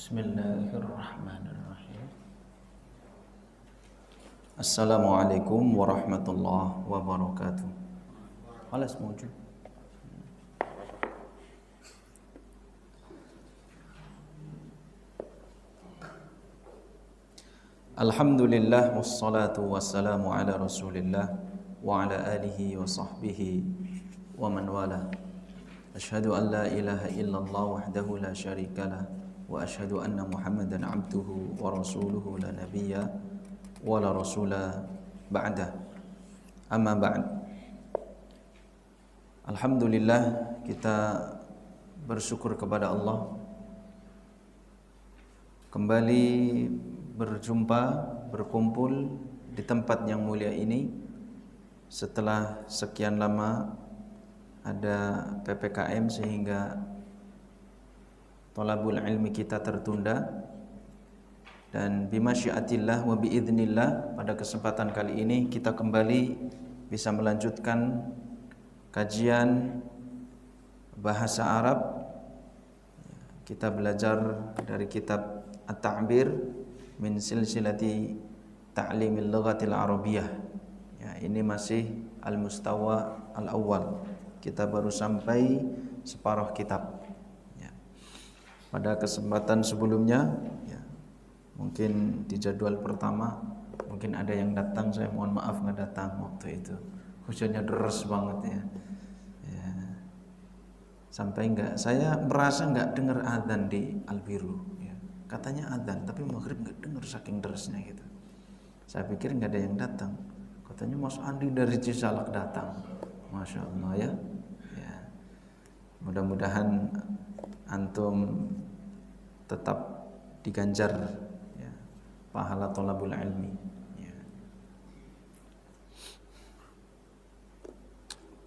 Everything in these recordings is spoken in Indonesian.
Bismillahirrahmanirrahim. Assalamualaikum warahmatullahi wabarakatuh. Alas mujud. Alhamdulillah wassalatu wassalamu ala Rasulillah wa ala alihi wa sahbihi wa man wala. Asyhadu an la ilaha illallah wahdahu la syarikalah wa asyhadu anna Muhammadan abduhu wa rasuluhu la nabiyya wa la rasula ba'da. Amma ba'd. Alhamdulillah, kita bersyukur kepada Allah kembali berjumpa, berkumpul di tempat yang mulia ini setelah sekian lama ada PPKM sehingga thalabul ilmi kita tertunda, dan bimasyiatillah wa biidznillah pada kesempatan kali ini kita kembali bisa melanjutkan kajian bahasa Arab. Kita belajar dari kitab At-Ta'bir min silsilati ta'limil lughatil arabiyyah. Ya, ini masih al-mustawa al-awwal. Kita baru sampai separuh kitab. Ya. Pada kesempatan sebelumnya, ya, mungkin di jadwal pertama mungkin ada yang datang, saya mohon maaf nggak datang waktu itu. Hujannya deras banget ya. Ya. Sampai saya merasa nggak dengar adzan di Albiru. Ya. Katanya adzan, tapi maghrib nggak dengar saking derasnya gitu. Saya pikir nggak ada yang datang. Katanya Mas Andi dari Cisalak datang. Masya Allah ya. Ya. Mudah-mudahan antum tetap diganjar ya, pahala thalabul ilmi ya.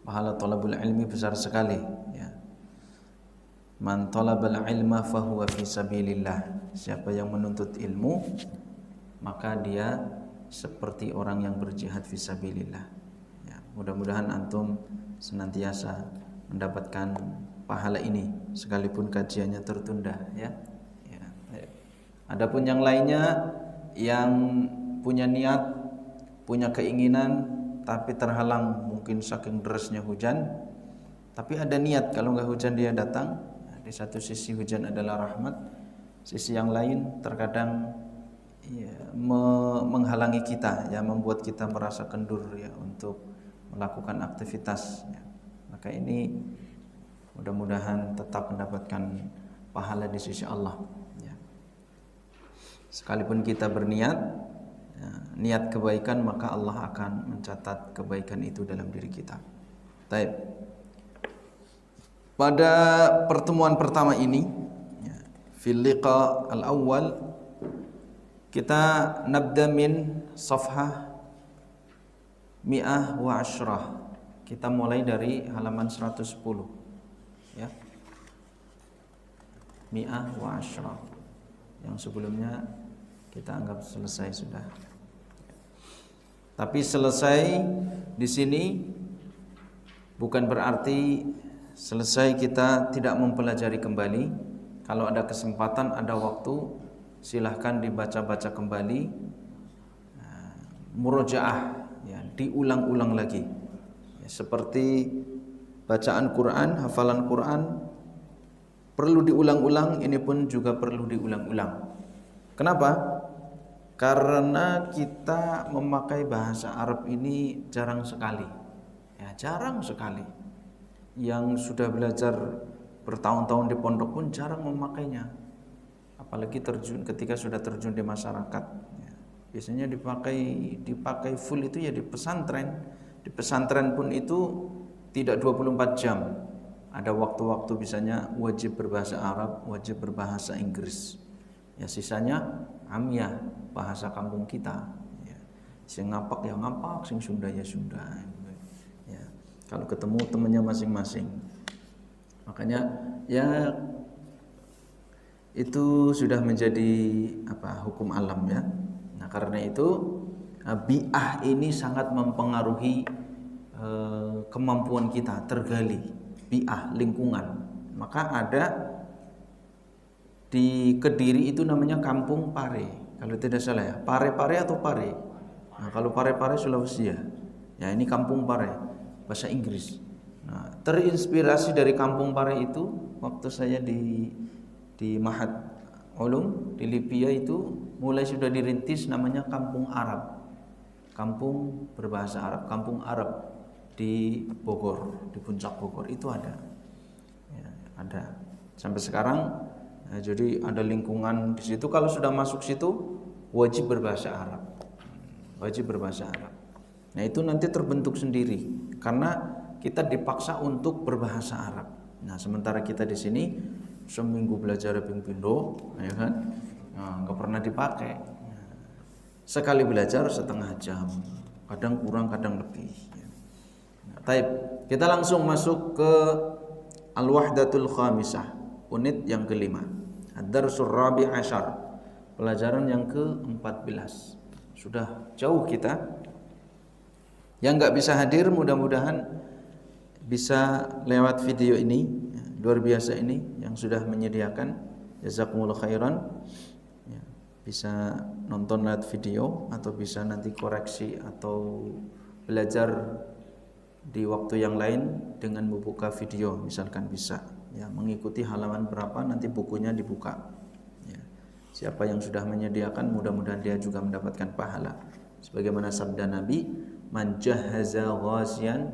Pahala thalabul ilmi besar sekali ya. Man talabal ilma fahuwa fi sabilillah. Siapa yang menuntut ilmu maka dia seperti orang yang berjihad fi sabilillah ya. Mudah-mudahan antum senantiasa mendapatkan pahala ini sekalipun kajiannya tertunda ya. Ya. Adapun yang lainnya yang punya niat, punya keinginan tapi terhalang mungkin saking derasnya hujan, tapi ada niat kalau nggak hujan dia datang. Di satu sisi hujan adalah rahmat, sisi yang lain terkadang ya, menghalangi kita ya, membuat kita merasa kendur ya untuk melakukan aktivitas ya. Maka ini mudah-mudahan tetap mendapatkan pahala di sisi Allah ya. Sekalipun kita berniat ya, niat kebaikan, maka Allah akan mencatat kebaikan itu dalam diri kita. Baik. Pada pertemuan pertama ini ya, fil liqa al-awwal, kita nabda min safhah mi'ah wa ashrah. Kita mulai dari halaman 110 ya. Mi'ah wa ashrah. Yang sebelumnya kita anggap selesai sudah. Tapi selesai di sini bukan berarti selesai kita tidak mempelajari kembali. Kalau ada kesempatan, ada waktu, silahkan dibaca-baca kembali, murojaah ya, diulang-ulang lagi ya, seperti bacaan Quran, hafalan Quran perlu diulang-ulang, ini pun juga perlu diulang-ulang. Kenapa? Karena kita memakai bahasa Arab ini jarang sekali ya, jarang sekali. Yang sudah belajar bertahun-tahun di pondok pun jarang memakainya, apalagi ketika sudah terjun di masyarakat ya. Biasanya dipakai full itu ya di pesantren. Di pesantren pun itu tidak 24 jam. Ada waktu-waktu misalnya wajib berbahasa Arab, wajib berbahasa Inggris. Ya sisanya amiyah, bahasa kampung kita ya. Sing ngapak ya ngapak, sing Sunda ya Sunda ya. Kalau ketemu temannya masing-masing. Makanya ya itu sudah menjadi hukum alam ya. Nah, karena itu bi'ah ini sangat mempengaruhi kemampuan kita tergali, bi'ah lingkungan. Maka ada Di Kediri itu namanya Kampung Pare, kalau tidak salah ya. Pare-Pare atau Pare. Nah, kalau Pare-Pare Sulawesi ya. Ya, ini Kampung Pare, bahasa Inggris. Nah, terinspirasi dari Kampung Pare itu waktu saya di Mahat Ulum di Libya itu mulai sudah dirintis namanya Kampung Arab. Kampung berbahasa Arab, Kampung Arab di Bogor, di puncak Bogor itu ada. Ya, ada. Sampai sekarang jadi ada lingkungan di situ, kalau sudah masuk situ wajib berbahasa Arab. Wajib berbahasa Arab. Nah, itu nanti terbentuk sendiri karena kita dipaksa untuk berbahasa Arab. Nah, sementara kita di sini seminggu belajar ping pindo, ya kan? Nah, nggak pernah dipakai. Sekali belajar setengah jam, kadang kurang, kadang lebih. Nah, taib. Kita langsung masuk ke Al-Wahdatul Khamisah, unit yang kelima. Ad-Darsul Rabi' Asyar, pelajaran yang ke-14. Sudah jauh kita. Yang nggak bisa hadir mudah-mudahan bisa lewat video ini, luar biasa ini yang sudah menyediakan. Jazakumullah khairan. Ya, bisa nonton lewat video atau bisa nanti koreksi atau belajar di waktu yang lain dengan membuka video, misalkan bisa. Ya, mengikuti halaman berapa nanti bukunya dibuka. Ya. Siapa yang sudah menyediakan mudah-mudahan dia juga mendapatkan pahala. Sebagaimana sabda Nabi, man jahaza ghazian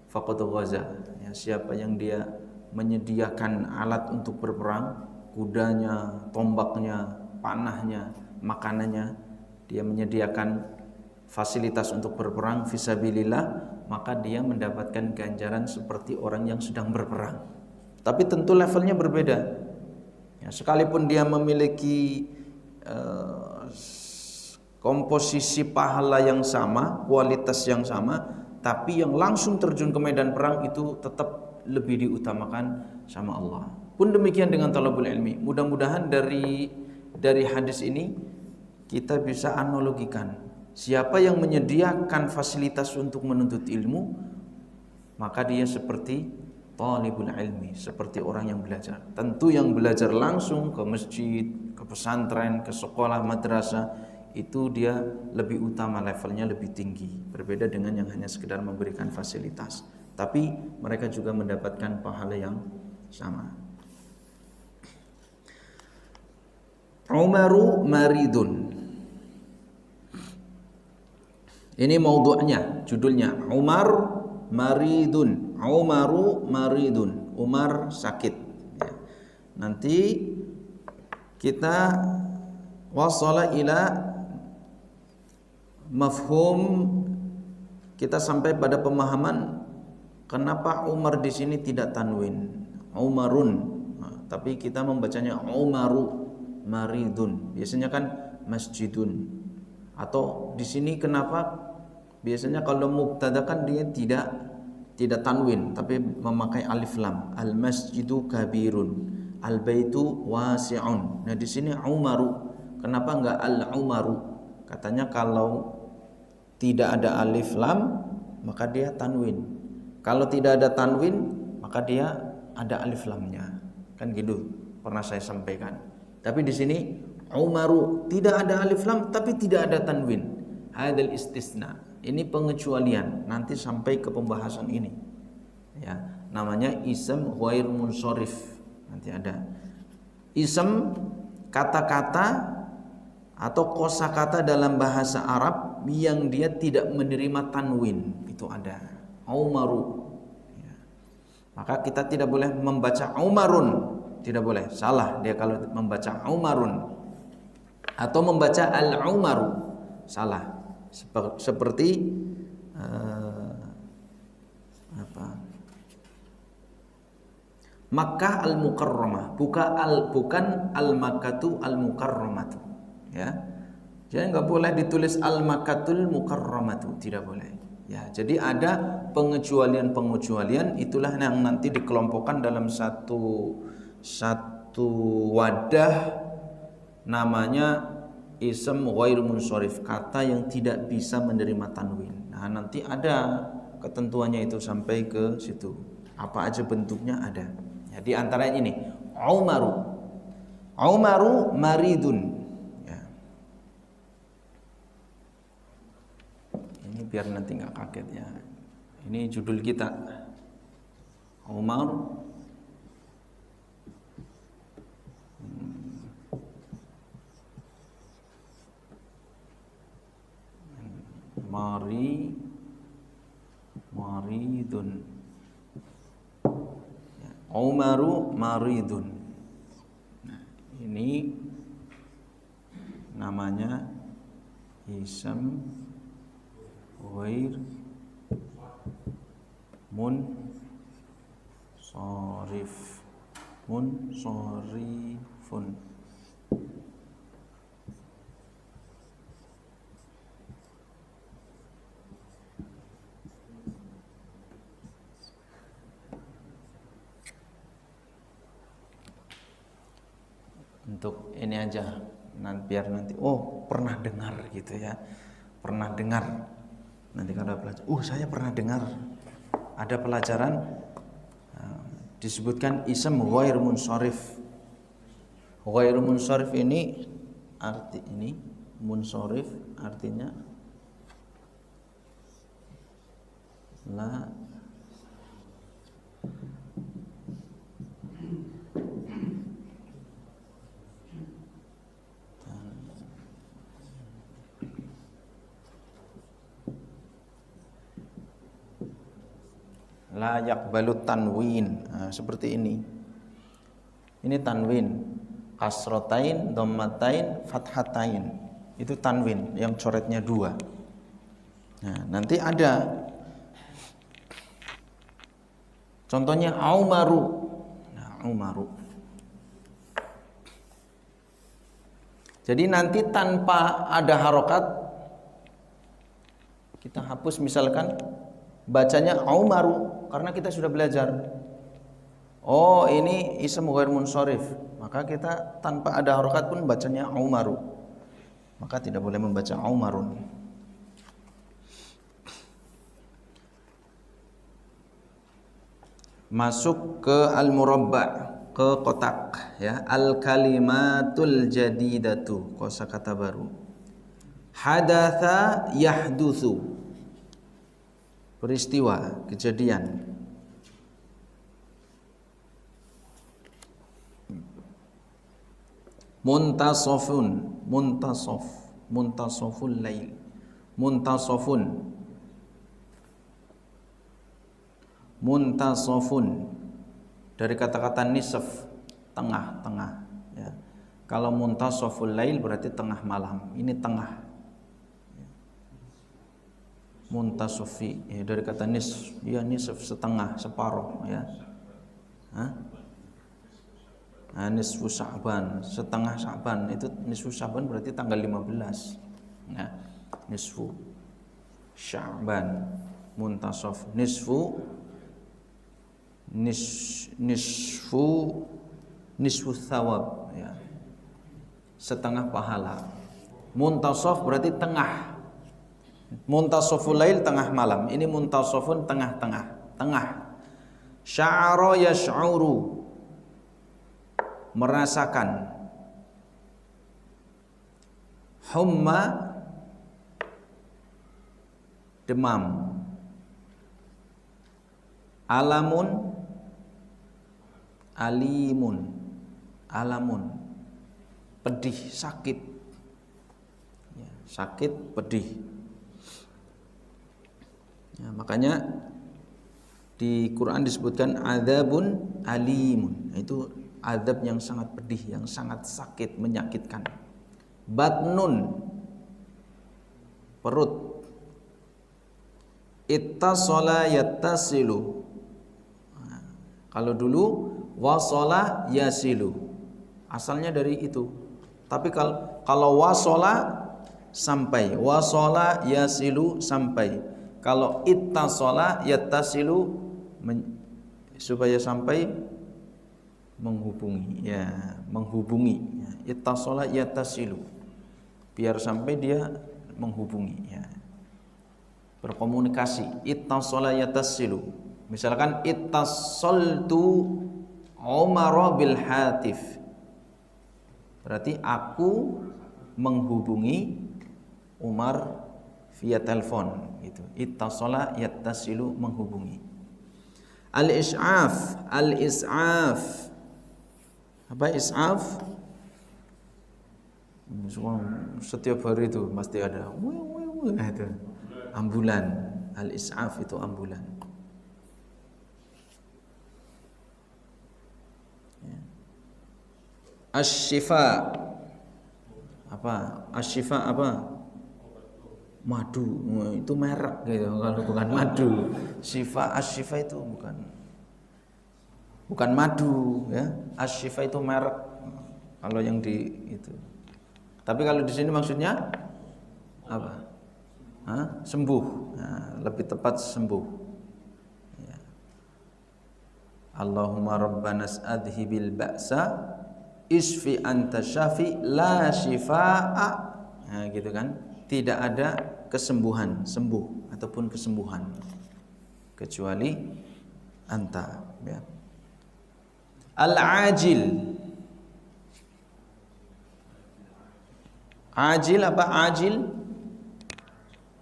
faqad ghaza. Ya, siapa yang dia menyediakan alat untuk berperang, kudanya, tombaknya, panahnya, makanannya, dia menyediakan fasilitas untuk berperang fisabilillah, maka dia mendapatkan ganjaran seperti orang yang sedang berperang. Tapi tentu levelnya berbeda. Ya, sekalipun dia memiliki komposisi pahala yang sama, kualitas yang sama, tapi yang langsung terjun ke medan perang itu tetap lebih diutamakan sama Allah. Pun demikian dengan talabul ilmi. Mudah-mudahan dari hadis ini kita bisa analogikan. Siapa yang menyediakan fasilitas untuk menuntut ilmu, maka dia seperti talibul ilmi, seperti orang yang belajar. Tentu yang belajar langsung ke masjid, ke pesantren, ke sekolah, madrasah, itu dia lebih utama, levelnya lebih tinggi. Berbeda dengan yang hanya sekedar memberikan fasilitas. Tapi mereka juga mendapatkan pahala yang sama. Umaru maridun. Ini maudhu'nya, judulnya Umar maridun. Umaru maridun. Umar sakit. Ya. Nanti kita wasala ila mafhum, kita sampai pada pemahaman kenapa Umar di sini tidak tanwin, Umarun. Nah, tapi kita membacanya Umaru maridun. Biasanya kan masjidun. Atau di sini kenapa biasanya kalau mubtada kan dia tidak tanwin tapi memakai alif lam. Al masjidu kabirun, al baitu wasi'un. Nah di sini Umaru. Kenapa enggak al Umaru? Katanya kalau tidak ada alif lam maka dia tanwin. Kalau tidak ada tanwin maka dia ada alif lamnya. Kan gitu pernah saya sampaikan. Tapi di sini Umaru tidak ada alif lam tapi tidak ada tanwin. Hadzal istisna. Ini pengecualian, nanti sampai ke pembahasan ini. Ya, namanya ism ghair munsharif. Nanti ada. Ism kata-kata atau kosakata dalam bahasa Arab yang dia tidak menerima tanwin, itu ada. Umaru. Ya. Maka kita tidak boleh membaca Umarun, tidak boleh. Salah dia kalau membaca Umarun atau membaca Al-Umaru. Salah. Seperti Makkah Al-Mukarramah, bukan Al-Makkatu Al-Mukarramatu. Ya. Jadi enggak boleh ditulis Al-Makkatul Mukarramatu, tidak boleh. Ya, jadi ada pengecualian-pengecualian, itulah yang nanti dikelompokkan dalam satu wadah, namanya ism ghair munsharif, kata yang tidak bisa menerima tanwin. Nah, nanti ada ketentuannya itu sampai ke situ. Apa aja bentuknya ada. Ya, di antaranya ini Umaru. Umaru maridun. Ya. Ini biar nanti nggak kaget ya. Ini judul kita. Umar maridun. Ya. Umaru maridun. Nah, ini namanya ism ghair munsharifun. Untuk ini aja, biar nanti pernah dengar gitu ya, pernah dengar. Nanti kalau belajar, saya pernah dengar ada pelajaran disebutkan ism ghair munsharif. Ghair munsharif ini munsharif artinya la la yaqbalu tanwin. Seperti ini. Ini tanwin, kasrotain, dhammatain, fathatain. Itu tanwin yang coretnya 2. Nah, nanti ada contohnya Umaru. Nah, Umaru. Jadi nanti tanpa ada harokat kita hapus, misalkan bacanya Umaru, karena kita sudah belajar. Ini ism ghair munsharif, maka kita tanpa ada harokat pun bacanya Umaru. Maka tidak boleh membaca Umarun. Masuk ke al-murabba, ke kotak ya. Al-kalimatul jadidatu, kosakata baru. Hadatsa yahdutsu, peristiwa, kejadian. Muntasofun, muntasoful lail, muntasofun, dari kata-kata nisf, tengah-tengah ya. Kalau muntasoful lail berarti tengah malam, ini tengah. Muntasofi ya, dari kata nisf, ya nisf, setengah, separuh ya. Nisfu Sya'ban, setengah Sya'ban, itu nisfu Sya'ban berarti tanggal 15 ya. Nisfu Sya'ban, muntasof, nisfu thawab ya, setengah pahala. Muntasof berarti tengah. Muntasoful lail tengah malam, ini muntasofun tengah-tengah, tengah. Sya'ara yash'uru, merasakan. Humma, demam. Alamun, alamun, pedih, sakit ya, sakit, pedih ya. Makanya di Quran disebutkan adzabun alimun, itu azab yang sangat pedih, yang sangat sakit, menyakitkan. Batnun, perut. Ittasala yattasilu, kalau dulu wasala yasilu, asalnya dari itu. Tapi kalau wasala, sampai. Wasala yasilu, sampai. Kalau ittasala yattasilu, supaya sampai, menghubungi ya, menghubungi ya. Ittasala yattasilu, biar sampai dia menghubungi ya, berkomunikasi. Ittasala yattasilu, misalkan ittasaltu Umar bil hatif, Berarti aku menghubungi Umar via telepon gitu. Ittasala yattasilu, menghubungi. Al-is'af, al-is'af. Apa is'af? Setiap hari itu pasti ada. Itu ambulan. Al-is'af itu ambulan. Asy-syifa. Apa? Asy-syifa apa? Madu. Itu merek gitu. Kalau bukan madu. Syifa, asy-syifa itu bukan madu ya. Asy-syifa itu merek. Kalau yang di itu. Tapi kalau di sini maksudnya apa? Sembuh. Nah, lebih tepat sembuh. Ya. Allahumma rabbanas adhibil ba'sa isfi anta syafi la syifaa. Nah, gitu kan? Tidak ada kesembuhan, sembuh ataupun kesembuhan kecuali anta, ya. Al-ajil. Ajil apa ajil?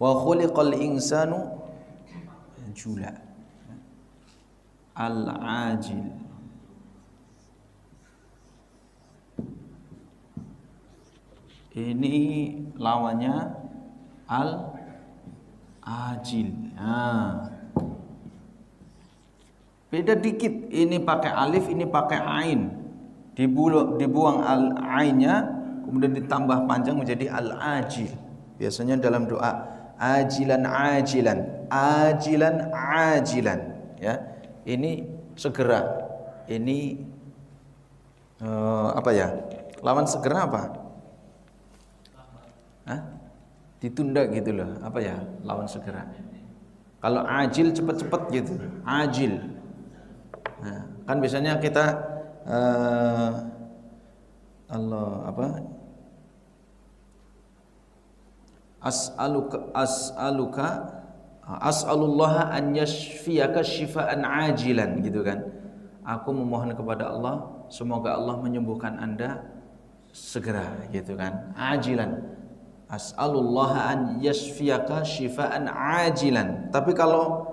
Wa khuliqal insanu ajula. Al-ajil. Ini lawannya al-ajil. Nah. Beda dikit. Ini pakai alif, ini pakai ain. Dibuang al-ainnya, kemudian ditambah panjang menjadi al-ajil. Biasanya dalam doa ajilan ajilan, ajilan ajilan, ya. Ini segera. Ini apa ya? Lawan segera apa? Ditunda gitu loh. Apa ya lawan segera? Kalau ajil cepet-cepet gitu. Ajil. Nah, kan biasanya kita Allah apa? As'alullaha an yashfiyaka syifaan ajilan, gitu kan. Aku memohon kepada Allah semoga Allah menyembuhkan Anda segera, gitu kan. Ajilan. As'alullaha an yashfiyaka syifaan ajilan. Tapi kalau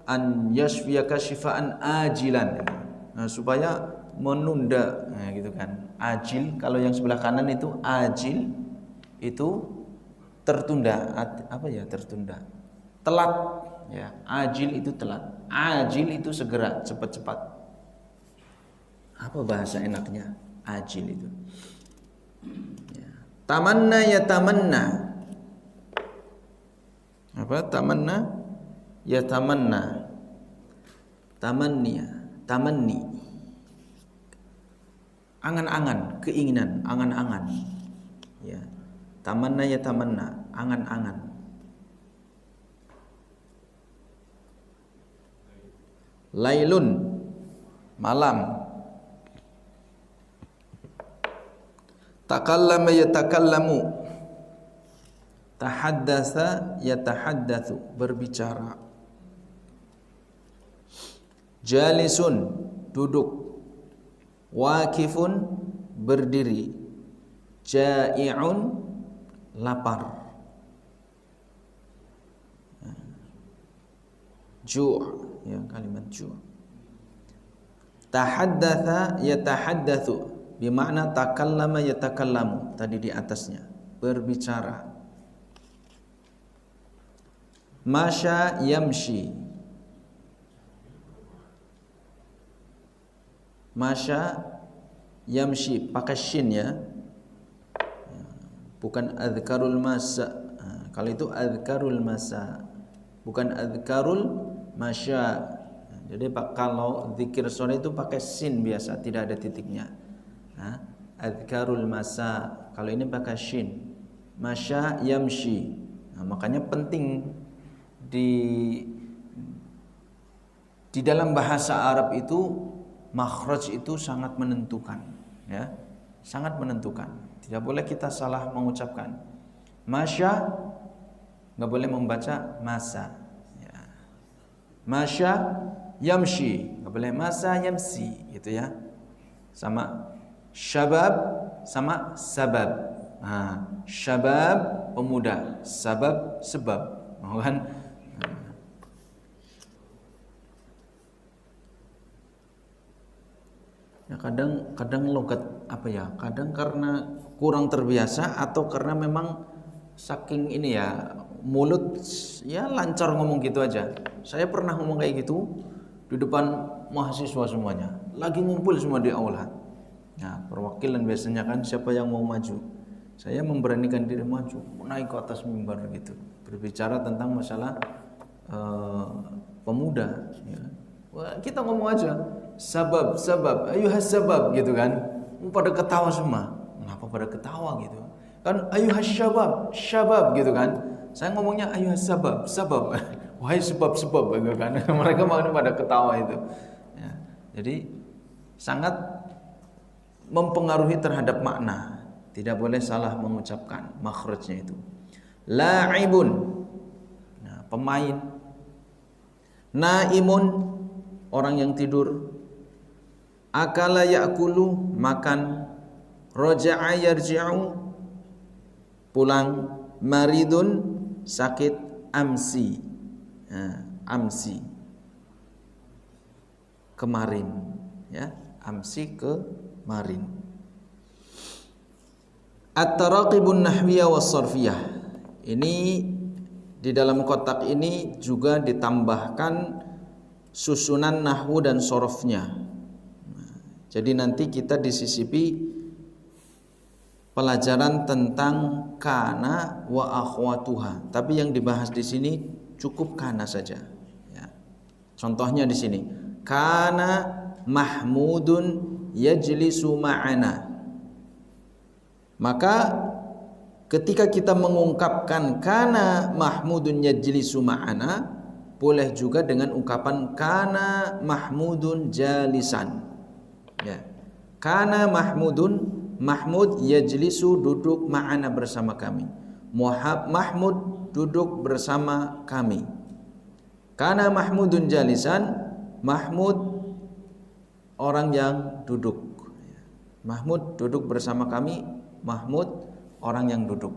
an yashfiyaka syifaan ajilan, nah, supaya menunda, nah, gitu kan. Ajil, kalau yang sebelah kanan itu ajil, itu tertunda. Apa ya tertunda? Telat, ya. Ajil itu telat, ajil itu segera, cepat-cepat. Apa bahasa enaknya ajil itu? Ya. Tamanna ya tamanna. Apa? Tamanna ya tamanna. Tamanniya, tamanni. Angan-angan, keinginan, angan-angan. Ya. Tamanna ya tamanna, angan-angan. Lailun, malam. Takallama ya takallamu. Tahaddatsa ya tahaddatsu, berbicara. Jalisun, duduk. Waqifun, berdiri. Ja'i'un, lapar. Ju', ya, kalimat ju'. Tahaddatsa yatahaddatsu, bermakna takallama yatakallamu, tadi di atasnya, berbicara. Masya yamshi. Masya yamshi, pakai shin ya. Bukan adzkarul masa. Kalau itu adzkarul masa, bukan adzkarul masya. Jadi kalau zikir sore itu pakai sin biasa, tidak ada titiknya. Adzkarul masa. Kalau ini pakai shin. Masya yamshi. Nah, makanya penting di dalam bahasa Arab itu makhraj itu sangat menentukan, ya. Sangat menentukan. Tidak boleh kita salah mengucapkan. Masya, nggak boleh membaca masa. Ya. Masya yamshi, nggak boleh masa yamsi, gitu ya. Sama syabab sama sabab. Nah, syabab pemuda, sabab sebab. Kan? Ya kadang logat apa ya? Kadang karena kurang terbiasa atau karena memang saking ini ya mulut ya lancar ngomong gitu aja. Saya pernah ngomong kayak gitu di depan mahasiswa semuanya. Lagi ngumpul semua di aula. Nah, perwakilan biasanya kan siapa yang mau maju. Saya memberanikan diri maju, naik ke atas mimbar gitu, berbicara tentang masalah pemuda. Ya. Wah, kita ngomong aja, sabab, ayuhas sabab gitu kan. Pada ketawa semua. Kenapa pada ketawa gitu? Kan ayuhas syabab gitu kan. Saya ngomongnya ayuhas sabab. Wahai sebab gitu kan. Mereka pada ketawa itu. Ya. Jadi sangat mempengaruhi terhadap makna. Tidak boleh salah mengucapkan makhrajnya itu. La'ibun, nah, pemain. Naimun, orang yang tidur. Akala ya'kulu, makan. Raja'a yarji'u, pulang. Maridun, sakit. Amsi, nah, amsi, kemarin, ya, amsi kemarin. At-taraqibun nahwiyah was-sarfiyah. Ini di dalam kotak ini juga ditambahkan susunan nahwu dan sorofnya. Jadi nanti kita disisipi pelajaran tentang kana wa akhwatuha. Tapi yang dibahas di sini cukup kana saja. Ya. Contohnya di sini, kana Mahmudun yajlisu ma'ana. Maka ketika kita mengungkapkan kana Mahmudun yajlisu ma'ana, boleh juga dengan ungkapan kana Mahmudun jalisan. Ya. Kana Mahmudun, Mahmud yajlisu duduk ma'ana bersama kami. Mahmud duduk bersama kami. Kana Mahmudun jalisan, Mahmud orang yang duduk. Mahmud duduk bersama kami. Mahmud orang yang duduk.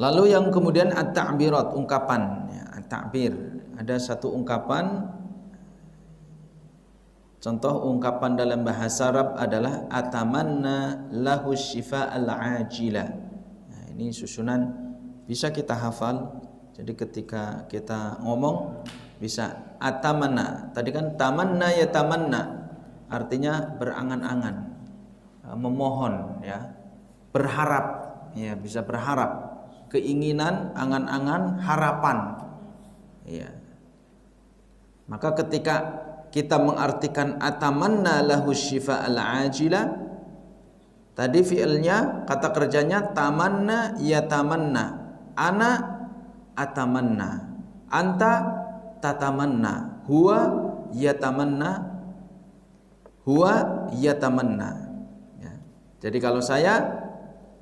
Lalu yang kemudian at-ta'birat, ungkapan, ya, at-ta'bir. Ada satu ungkapan, contoh ungkapan dalam bahasa Arab adalah atamanna lahu syifa al-ajila. Nah, ini susunan bisa kita hafal. Jadi ketika kita ngomong bisa atamanna. Tadi kan tamanna ya tamanna, artinya berangan-angan, memohon, ya, berharap, ya, bisa berharap, keinginan, angan-angan, harapan, ya. Maka ketika kita mengartikan atamanna lahu syifa al-ajila, tadi fi'ilnya, kata kerjanya tamanna ya tamanna, ana atamanna, anta tatamanna, huwa yatamanna, huwa yatamanna. Jadi kalau saya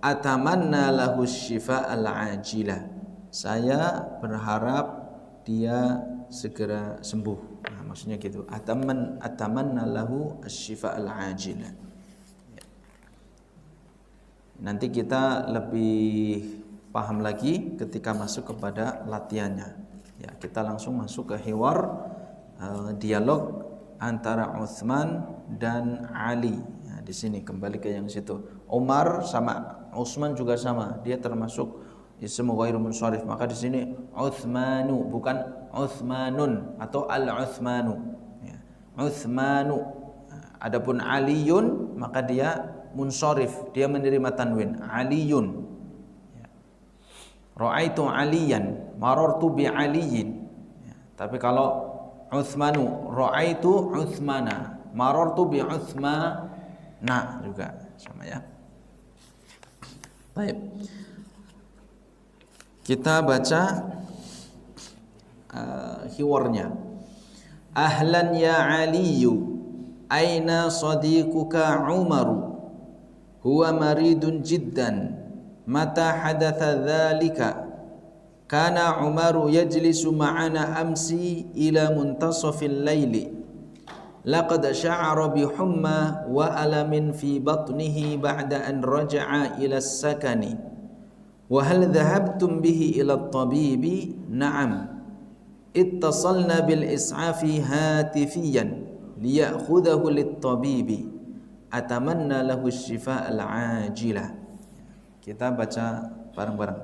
atamanna lahu syifa al-ajila, saya berharap dia segera sembuh. Nah, maksudnya gitu. Atamanna lahu syifa al-ajila. Nanti kita lebih paham lagi ketika masuk kepada latihannya. Ya, kita langsung masuk ke hiwar, dialog antara Utsman dan Ali. Di sini kembali ke yang situ. Umar sama Utsman juga sama, dia termasuk ismu ghairu munsharif. Maka di sini Utsmanu, bukan Utsmanun atau al-Utsmanu, ya. Utsmanu. Adapun Aliyun, maka dia munsharif, dia menerima tanwin, Aliyun, ya. Ra'aitu Aliyan, marartu bi Aliyin, ya. Tapi kalau Utsmanu, ra'aitu Utsmana, marartu bi Utsmana, juga sama, ya. Baik. Kita baca hiwarnya. Ahlan ya Aliyu, aina sadiquka Umaru, huwa maridun jiddan, mata hadatha dhalika, kana Umaru yajlisu ma'ana amsi ila muntasafil laili. laqad sya'ara bi humma wa alamin fi batnihi ba'da an raja'a ila sakani wa hal dhahabtum bihi ila at-tabibi na'am ittasalna bil is'afi hatifiyan liya'khudhahu lit-tabibi atamanna lahu asy-shifaa al-'ajilah. Kita baca bareng-bareng.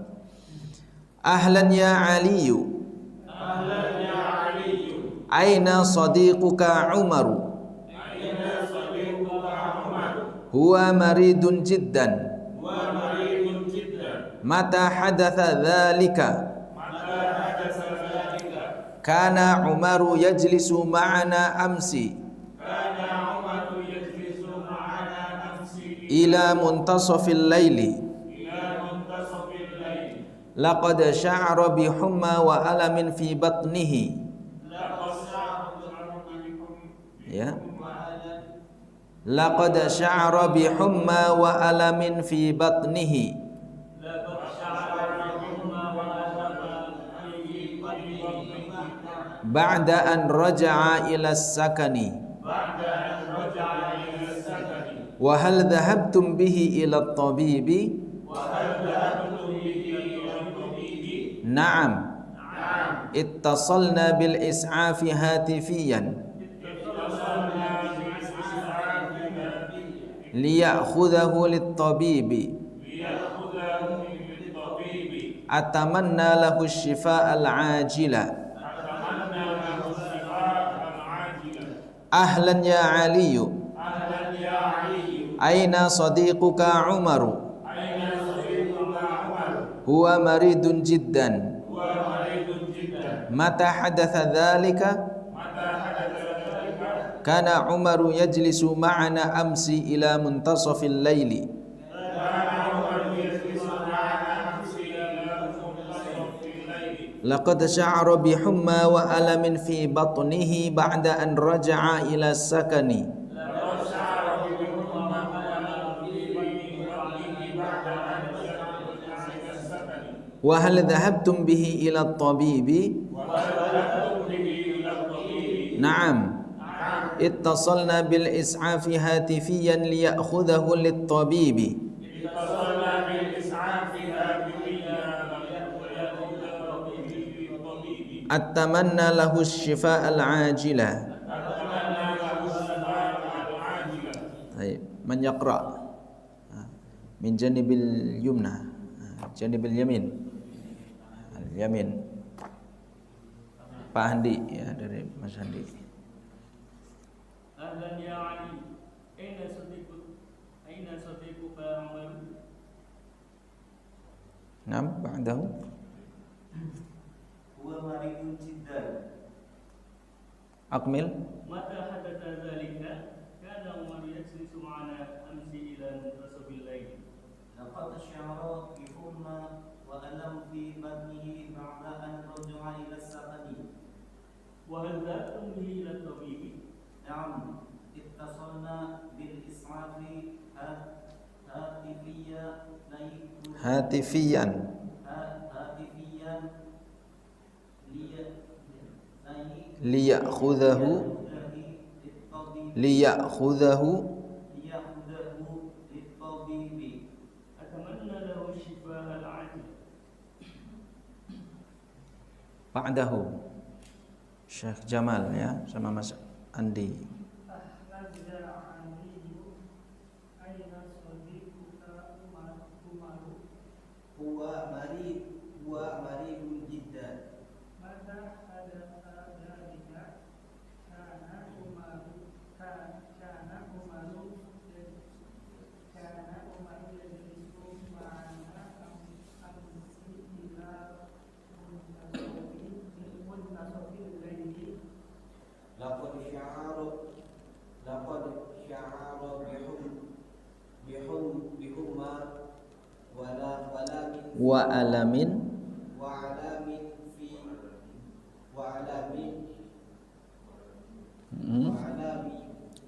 Ahlan ya Aliyu, ahlan ya Aliyu, aina sadiquka Umaru, aina sadiquka Umaru, huwa maridun jiddan, huwa maridun jiddan, mata hadatha dhalika, mata hadatsa dhalika, kana Umaru yajlisu ma'ana amsi, kana Umaru yajlisu ma'ana amsi ila muntasafil laili, ila muntasafil lail, laqad sya'ara bi humma wa alamin fi batnihi. laqad sya'ara bikum Ya, ma'alan, laqad sya'ara bi humma wa alamin fi batnihi laqad sya'ara bikum ma'alan fi batnihi ba'da an raja'a ila sakani ba'da an raja'a ila sakani wa hal dhahabtum bihi ila at-tabibi wa hal dhahabtum bihi ila tabibi na'am na'am ittasalna bil is'afi hatifiyan ittasalna bi is'afi liya'khudhahu lit-tabibi liya'khudhahu lit-tabibi atamanna lahu asy-shifaa al-'ajila. atamanna lahu shifaa al-'ajila. Ahlan ya Aliyu, Ahlan ya Aliyu, aina sadiquka Umaru, aina sadiquka Umaru, huwa maridun jiddan, huwa maridun jiddan, mata hadatha dhalika, mata hadatsa dhalika, kana Umaru yajlisu ma'ana amsi ila muntasafil laili, kana Umaru yajlisu ma'ana amsi ila muntasafil lail, laqad sya'ara bi humma wa alamin fi batnihi ba'da an raja'a ila sakani laqad sya'ara bikum ma'alan fi batnihi ba'da an raja'a ila sakani wa hal dhahabtum bihi ila at-tabibi wa dhahabtum bihi ila tabibi na'am ittasalna bil is'afi hatifiyan liya'khudhahu lit-tabibi ittasalna bil is'afi hatifiyan liya'khudhahu lit-tabibi atamanna lahu asy-shifaa al-'ajila. atamanna lahu shifaa al-'ajila. Baik, man yaqra min janibil yumna, janibil yamin, al-yamin. Pak Handi ya, dari Mas Handi. Ahlan ya Ali, aina sadiquka Umar, Nam ba'dahu huwa maridun jiddan, akmil. mata hadatsa dhalika, kana Umar yajlisu ma'ana amsi ila muntasafil lail, laqad sya'ara bi humma wa alam fi batnihi ba'da an raja'a ila sakani wa hal dhahabtum bihi ila tabibi na'am ittasalna bil is'afi hatifiyya Hatifiyan hatifiyan liya'khudhahu liya'khudhahu liya'khudhahu lit-tabibi atamanna lahu shifaa al-'ajil. ba'dahu Syekh Jamal ya, sama Mas Andi. Ahlan ya Ali, aina sadiquka Umaru, huwa maridun jiddan, mata hadatsa dhalika, kana Umaru yajlisu ma'ana amsi ila muntasafil laili, laqad sya'ara bihumma Wa alamin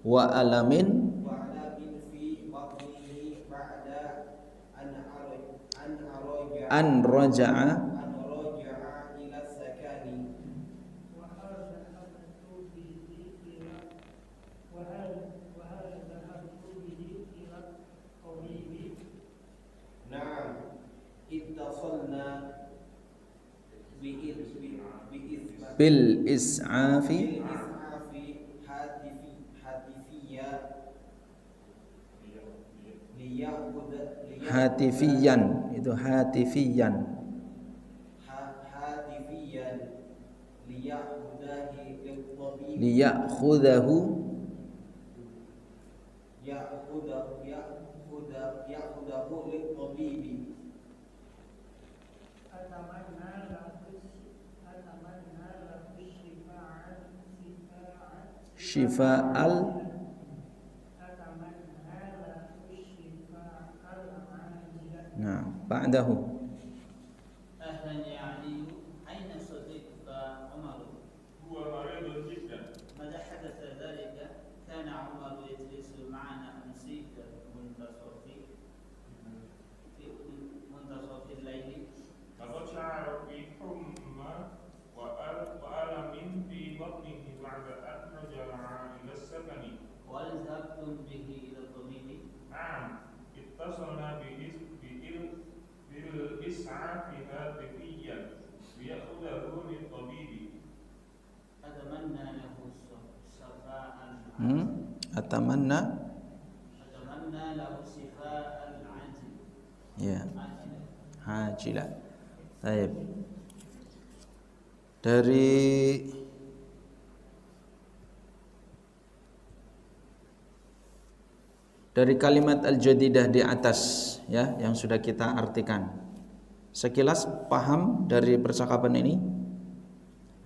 wa'alamin wa alamin fi batnihi ba'da an raja'a ila sakani wa hadhathu bihi ila bil is'afi hatifiyan, itu hatifiyan. Liya'khudahu lit-tabibi. syifa'al. Nah, ba'dahu. أهلا يا علي أين صديقك عمر؟ هو مريض جدا. ماذا حدث ذلك؟ كان عمر يجلس معنا أمسي في منتصف الليل. لقد شعر بحمى وألم في بطنه بعد أن رجع إلى السكن. وهل ذهبتم به إلى الطبيب؟ نعم، اتصلنا بالإسعاف هاتفيا ليأخذه للطبيب. أتمنى له شفاء Atamanna له شفاء العاجل. ya hajila. Baik. Dari kalimat al-jadidah di atas ya yang sudah kita artikan. Sekilas paham dari percakapan ini?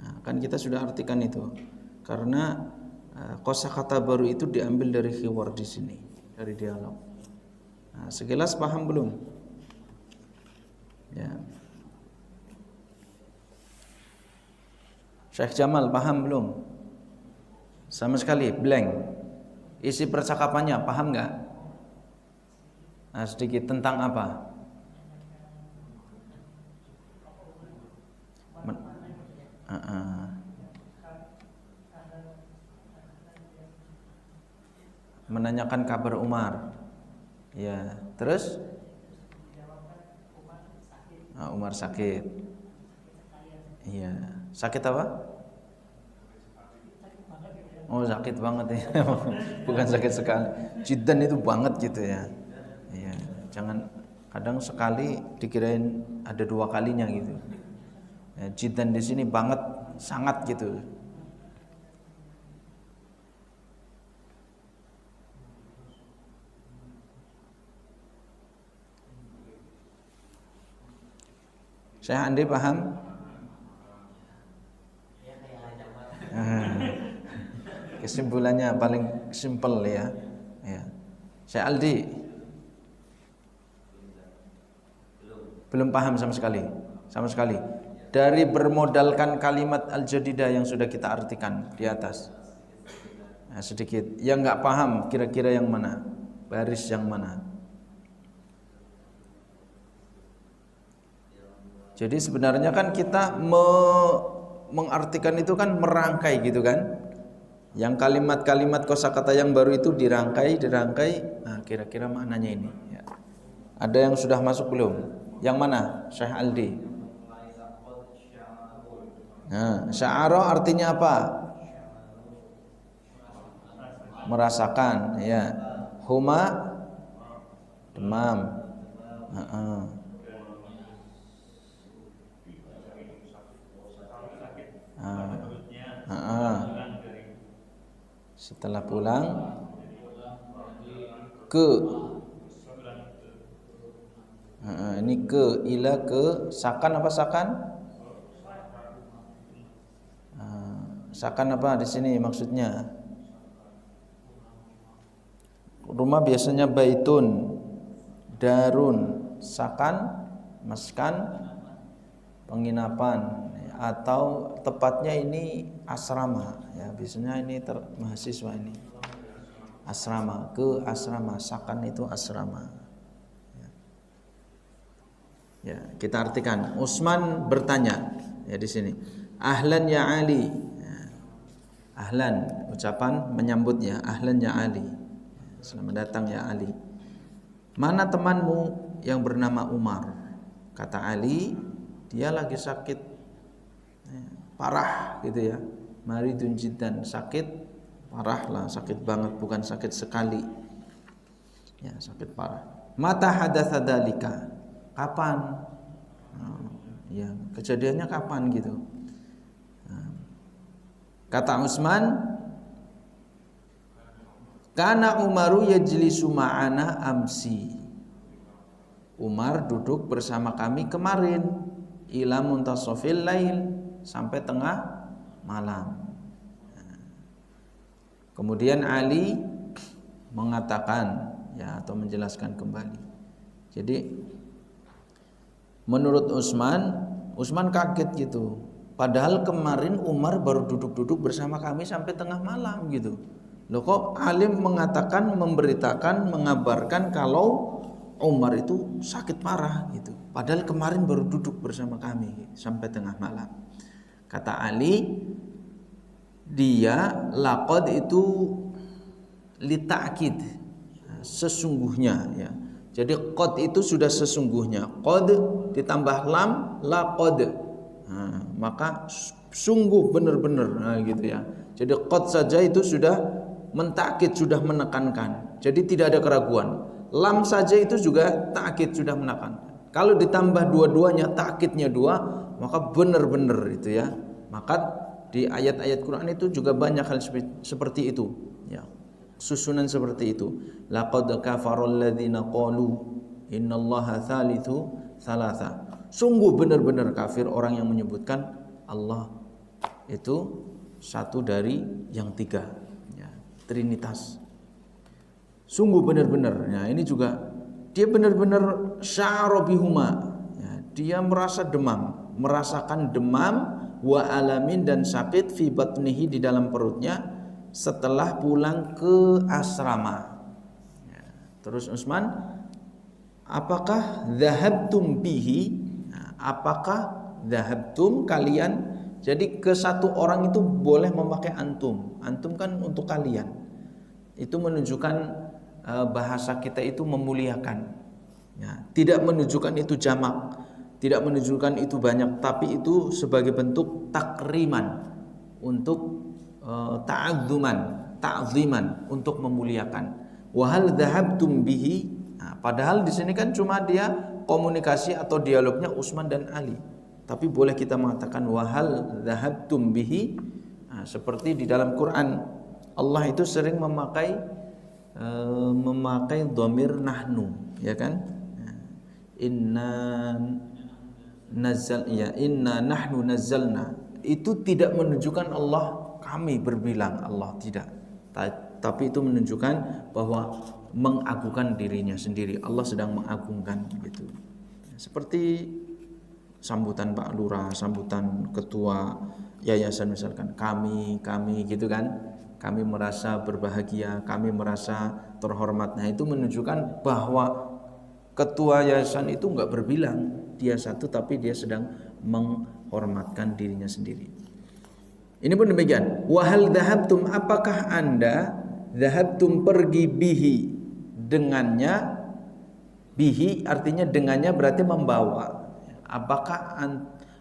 Nah, kan kita sudah artikan itu. Karena kosakata baru itu diambil dari hiwar di sini, dari dialog. Nah, sekilas paham belum? Ya. Syekh Jamal paham belum? Sama sekali blank. Isi percakapannya paham nggak? Nah, sedikit tentang apa? Menanyakan kabar Umar. Ya, terus? Umar sakit. Iya, sakit apa? Oh, sakit banget ya. Bukan sakit sekali. Jiddan itu banget gitu ya. Iya, jangan kadang sekali dikirain ada 2 kalinya gitu. Ya, jiddan di sini banget, sangat gitu. Saya Andi paham? Kesimpulannya paling simpel ya. Ya. Saya Aldi. Belum paham sama sekali. Sama sekali. Dari bermodalkan kalimat al-jadidah yang sudah kita artikan di atas. Nah, sedikit. Yang nggak paham kira-kira yang mana? Baris yang mana? Jadi sebenarnya kan kita mengartikan itu kan merangkai gitu kan. Yang kalimat-kalimat kosakata yang baru itu dirangkai. Nah, kira-kira maknanya ini ya. Ada yang sudah masuk belum? Yang mana? Syekh Aldi. Nah, sya'ara artinya apa? Merasakan ya. Huma demam. Setelah pulang ke ini ke ila ke sakan apa sakan? Sakan apa di sini maksudnya? Rumah biasanya baitun, darun, sakan, maskan, penginapan atau tepatnya ini asrama ya, biasanya ini mahasiswa ini asrama, ke asrama, sakan itu asrama ya. Kita artikan. Utsman bertanya ya di sini, ahlan ya Ali ya. Ahlan ucapan menyambutnya, ahlan ya Ali, selamat datang ya Ali. Mana temanmu yang bernama Umar? Kata Ali, dia lagi sakit parah gitu ya. Maridun jiddan, sakit parah lah, sakit banget, bukan sakit sekali. Ya, sakit parah. Mata hadatsa dzalika? Kapan? Ya, kejadiannya kapan gitu. Kata Utsman, kana Umaru yajlisu ma'ana amsi. Umar duduk bersama kami kemarin ila muntasafil lail, sampai tengah malam. Kemudian Ali mengatakan ya, atau menjelaskan kembali. Jadi menurut Utsman kaget gitu. Padahal kemarin Umar baru duduk-duduk bersama kami sampai tengah malam gitu. Loh kok alim mengatakan, memberitakan, mengabarkan kalau Umar itu sakit parah gitu. Padahal kemarin baru duduk bersama kami sampai tengah malam. Kata Ali, dia laqad itu litakid, sesungguhnya ya. Jadi qad itu sudah sesungguhnya. Qad ditambah lam, laqad. Maka sungguh benar-benar gitu ya. Jadi qad saja itu sudah mentakid, sudah menekankan. Jadi tidak ada keraguan. Lam saja itu juga takkid, sudah menekankan. Kalau ditambah dua-duanya, takkidnya dua, maka benar-benar itu ya. Maka di ayat-ayat Quran itu juga banyak hal seperti itu ya. Susunan seperti itu. Laqad kafarul ladzina qalu innallaha tsalitsu tsalatsa. Sungguh benar-benar kafir orang yang menyebutkan Allah itu satu dari yang tiga ya, Trinitas. Sungguh benar-benar. Nah, ini juga dia benar-benar sya'ara bihuma ya, dia merasa demam, merasakan demam wa alamin dan sakit fi batnihi di dalam perutnya setelah pulang ke asrama ya. Terus Utsman, apakah dhahabtum bihi? Nah, apakah dhahabtum kalian? Jadi ke satu orang itu boleh memakai antum. Antum kan untuk kalian. Itu menunjukkan bahasa kita itu memuliakan ya, tidak menunjukkan itu jamak, tidak menunjukkan itu banyak, tapi itu sebagai bentuk takriman, untuk ta'ziman, untuk memuliakan. Wa hal dhahabtum bihi? Nah, padahal di sini kan cuma dia komunikasi atau dialognya Utsman dan Ali, tapi boleh kita mengatakan wa hal dhahabtum bihi. Nah, seperti di dalam Quran Allah itu sering memakai dhamir nahnu ya kan. Inna nahnu nazzalna, itu tidak menunjukkan Allah kami berbilang, Allah tidak, tapi itu menunjukkan bahwa mengagungkan dirinya sendiri. Allah sedang mengagungkan gitu. Seperti sambutan Pak Lurah, sambutan ketua yayasan misalkan, kami gitu kan. Kami merasa berbahagia, kami merasa terhormat. Nah, itu menunjukkan bahwa ketua yayasan itu enggak berbilang dia satu, tapi dia sedang menghormatkan dirinya sendiri. Ini pun demikian. Wa hal dhahabtum, apakah Anda dhahabtum pergi bihi dengannya? Bihi artinya dengannya berarti membawa.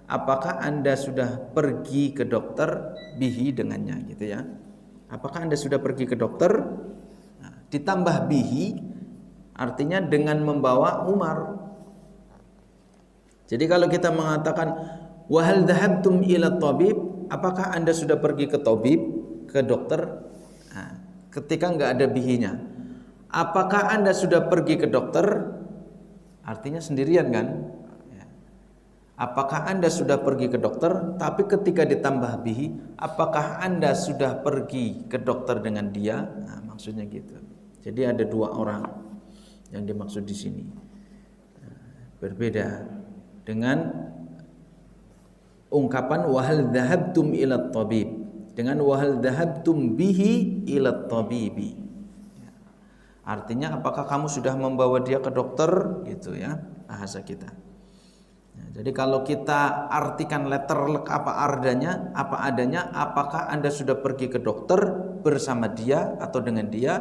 Apakah Anda sudah pergi ke dokter bihi dengannya gitu ya? Apakah Anda sudah pergi ke dokter? Nah, ditambah bihi artinya dengan membawa Umar. Jadi kalau kita mengatakan wa hal dhahabtum ila tabib, apakah Anda sudah pergi ke tabib, ke dokter? Nah, ketika enggak ada bihinya. Apakah Anda sudah pergi ke dokter? Artinya sendirian kan? Apakah Anda sudah pergi ke dokter? Tapi ketika ditambah bihi, apakah Anda sudah pergi ke dokter dengan dia? Nah, maksudnya gitu. Jadi ada dua orang yang dimaksud di sini. Berbeda dengan ungkapan wahal dhahabtum ila tabib, dengan wahal dhahabtum bihi ila tabibi. Artinya apakah kamu sudah membawa dia ke dokter gitu ya, bahasa kita. Jadi kalau kita artikan letterlek apa adanya, apakah Anda sudah pergi ke dokter bersama dia atau dengan dia?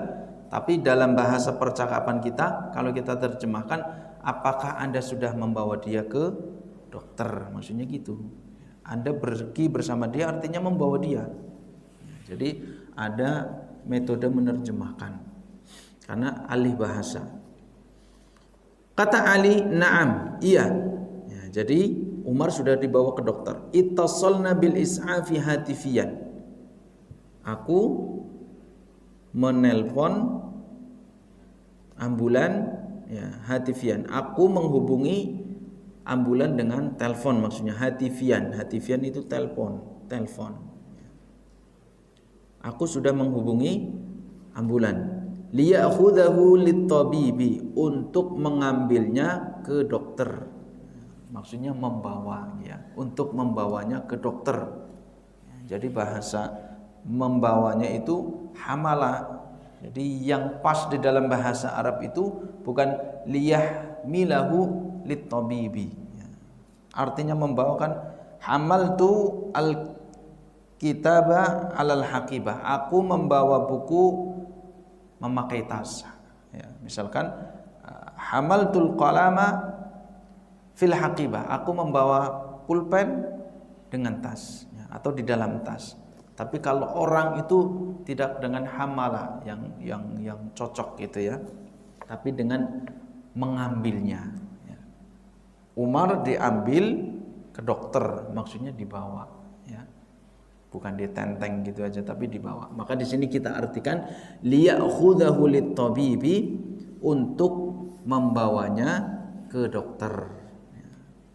Tapi dalam bahasa percakapan kita, kalau kita terjemahkan, apakah Anda sudah membawa dia ke dokter? Maksudnya gitu. Anda pergi bersama dia artinya membawa dia. Jadi ada metode menerjemahkan karena alih bahasa. Kata Ali, na'am, iya. Ya, jadi Umar sudah dibawa ke dokter. Ittasalna bil is'afi hatifiyan. Aku menelpon ambulan, ya, hatifian. Aku menghubungi ambulan dengan telepon, maksudnya hatifian. Hatifian itu telepon. Aku sudah menghubungi ambulan. Liya'khudhahu lit-tabibi, untuk mengambilnya ke dokter. Maksudnya membawa, ya, untuk membawanya ke dokter. Jadi bahasa membawanya itu hamala. Jadi yang pas di dalam bahasa Arab itu bukan liyahmilahu lit-tabibi. Artinya membawakan hamaltu al-kitaba alal haqibah. Aku membawa buku memakai tas. Ya, misalkan hamaltul qalama fil haqibah. Aku membawa pulpen dengan tas, ya, atau di dalam tas. Tapi kalau orang itu tidak dengan hamala yang cocok gitu ya, tapi dengan mengambilnya. Ya. Umar diambil ke dokter, maksudnya dibawa, ya. Bukan ditenteng gitu aja, tapi dibawa. Maka di sini kita artikan liya'khudhahu lit-tabibi, untuk membawanya ke dokter.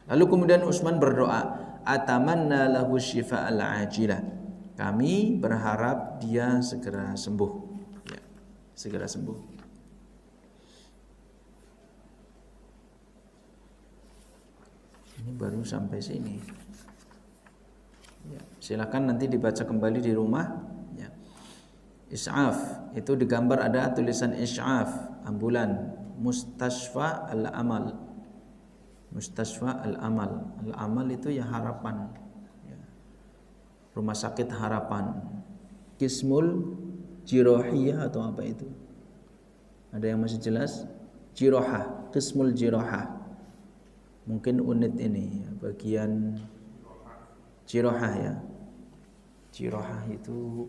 Lalu kemudian Utsman berdoa, atamanna lahu syifa'al ajilah. Kami berharap dia segera sembuh. Ya, segera sembuh. Ini baru sampai sini. Ya, silakan nanti dibaca kembali di rumah. Ya. Is'af itu digambar ada tulisan is'af, ambulan, mustashfa al-amal. Mustashfa al-amal. Al-amal itu ya harapan. Ya. Rumah sakit harapan. Qismul jirohiyah atau apa itu? Ada yang masih jelas? Jirohah, qismul jirohah. Mungkin unit ini ya, bagian jirohah ya. Jirohah itu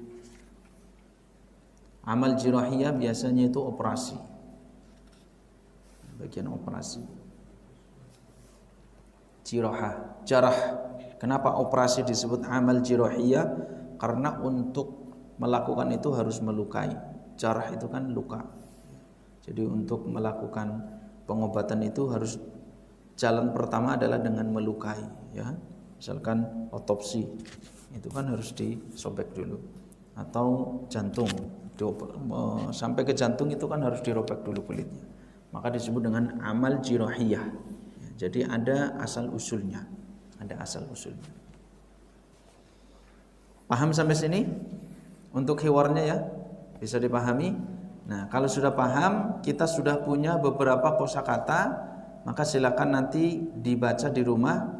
amal jirohiyah biasanya itu operasi. Bagian operasi. Jirohah, jarah. Kenapa operasi disebut amal jirohiyah? Karena untuk melakukan itu harus melukai. Jarah itu kan luka. Jadi untuk melakukan pengobatan itu harus jalan pertama adalah dengan melukai, ya. Misalkan otopsi, itu kan harus disobek dulu. Atau jantung, sampai ke jantung itu kan harus dirobek dulu kulitnya. Maka disebut dengan amal jirohiyah. Jadi ada asal usulnya. Ada asal usulnya. Paham sampai sini? Untuk hiwarnya ya, bisa dipahami. Nah, kalau sudah paham, kita sudah punya beberapa kosakata, maka silakan nanti dibaca di rumah.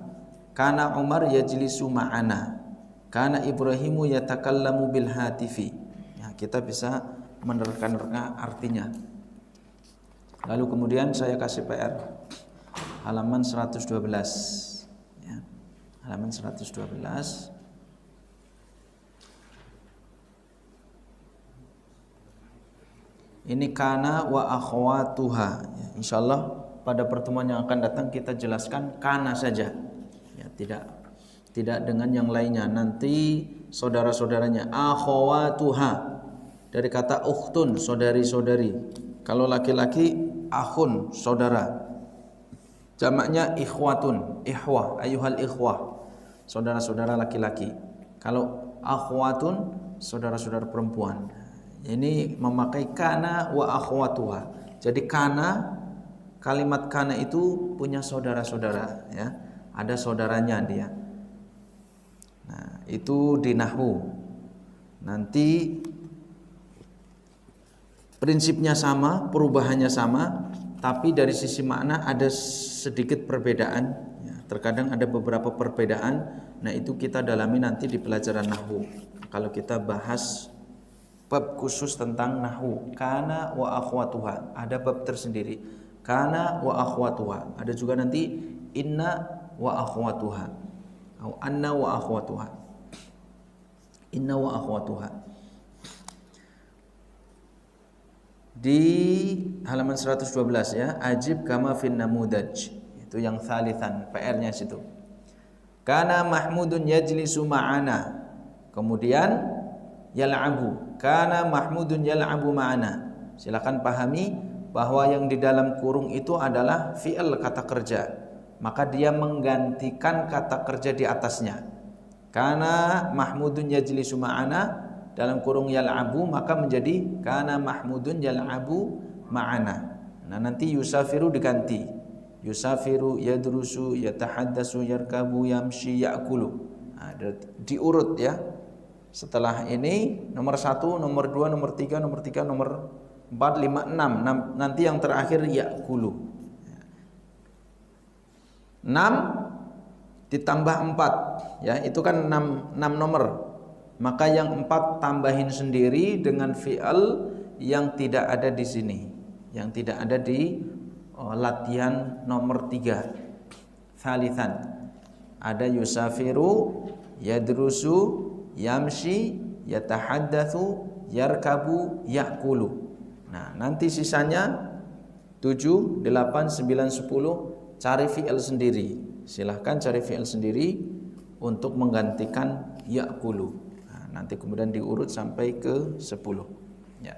Kana Umar yajlisu ma'ana, kana Ibrahimu yatakallamu bil hatifi. Ya, kita bisa menerka-nerka artinya. Lalu kemudian saya kasih PR halaman 112 ya. Halaman 112. Ini kana wa akhwatuha. Ya, insyaallah pada pertemuan yang akan datang kita jelaskan kana saja. Ya, tidak dengan yang lainnya. Nanti saudara-saudaranya akhwatuha dari kata ukhtun, saudari-saudari. Kalau laki-laki akhun, saudara. Jamaknya ikhwatun, ikhwah, ayyuhal ikhwah. Saudara-saudara laki-laki. Kalau akhwatun, saudara-saudara perempuan. Ini memakai kana wa akhwatuha. Jadi kana, kalimat kana itu punya saudara-saudara ya. Ada saudaranya dia. Nah, itu di nahwu. Nanti prinsipnya sama, perubahannya sama, tapi dari sisi makna ada sedikit perbedaan ya. Terkadang ada beberapa perbedaan. Nah, itu kita dalami nanti di pelajaran nahwu. Kalau kita bahas bab khusus tentang nahwu, kana wa akhwatuha, ada bab tersendiri. Kana wa akhwatuha. Ada juga nanti inna wa akhwatuha. Atau anna wa akhwatuha. Inna wa akhwatuha. Di halaman 112 ya, ajib kama fin namudaj. Itu yang thalithan, PR-nya situ. Kana Mahmudun yajlisu ma'ana. Kemudian yal'abu. Kana Mahmudun yal'abu ma'ana. Silakan pahami bahwa yang di dalam kurung itu adalah fi'il, kata kerja. Maka dia menggantikan kata kerja di atasnya. Kana Mahmudun yajlisu ma'ana, dalam kurung yal'abu maka menjadi kana Mahmudun yal'abu ma'ana. Nah, nanti yusafiru diganti. Yusafiru, yadrusu, yatahaddasu, yarkabu, yamshi, ya'kulu. Nah, diurut ya. Setelah ini nomor 1, nomor 2, nomor 3, nomor 3, nomor 4, 5, 6. Nanti yang terakhir ya'kulu. 6 ditambah 4 ya, itu kan 6 nomor. Maka yang 4 tambahin sendiri dengan fi'al yang tidak ada di sini, yang tidak ada di latihan nomor 3. Thalithan. Ada yusafiru, yadrusu, yamshi, yatahaddatsu, yarkabu, ya'kulu. Nah, nanti sisanya 7, 8, 9, 10 cari fi'il sendiri. Silahkan cari fi'il sendiri untuk menggantikan ya'kulu. Nanti kemudian diurut sampai ke 10 ya.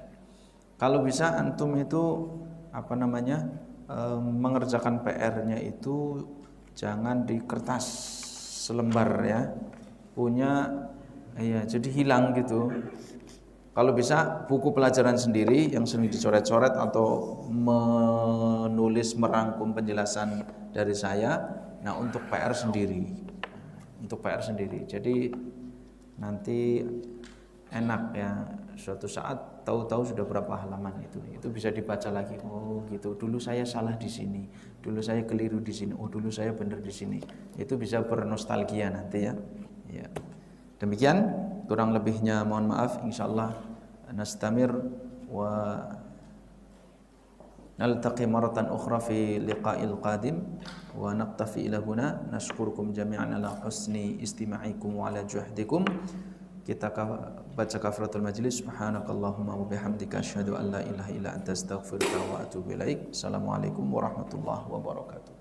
Kalau bisa antum itu mengerjakan PR-nya itu jangan di kertas selembar ya, punya ya, jadi hilang gitu. Kalau bisa buku pelajaran sendiri yang sering dicoret-coret atau menulis merangkum penjelasan dari saya. Nah, untuk PR sendiri, jadi nanti enak ya, suatu saat tahu-tahu sudah berapa halaman itu bisa dibaca lagi. Oh gitu, dulu saya salah di sini, dulu saya keliru di sini, oh dulu saya benar di sini. Itu bisa bernostalgia nanti ya. Ya. Demikian kurang lebihnya mohon maaf. Insyaallah nastamir wa naltaqi maratan ukhra fi liqa'il qadim wa naqtafi ila huna. Nashkurukum jami'an ala husni istima'ikum wa ala juhdikum. Kita baca kafaratul majlis. Subhanakallahumma wa bihamdika asyhadu an la ilaha illa anta astaghfiruka wa atubu ilaik. Assalamualaikum warahmatullahi wabarakatuh.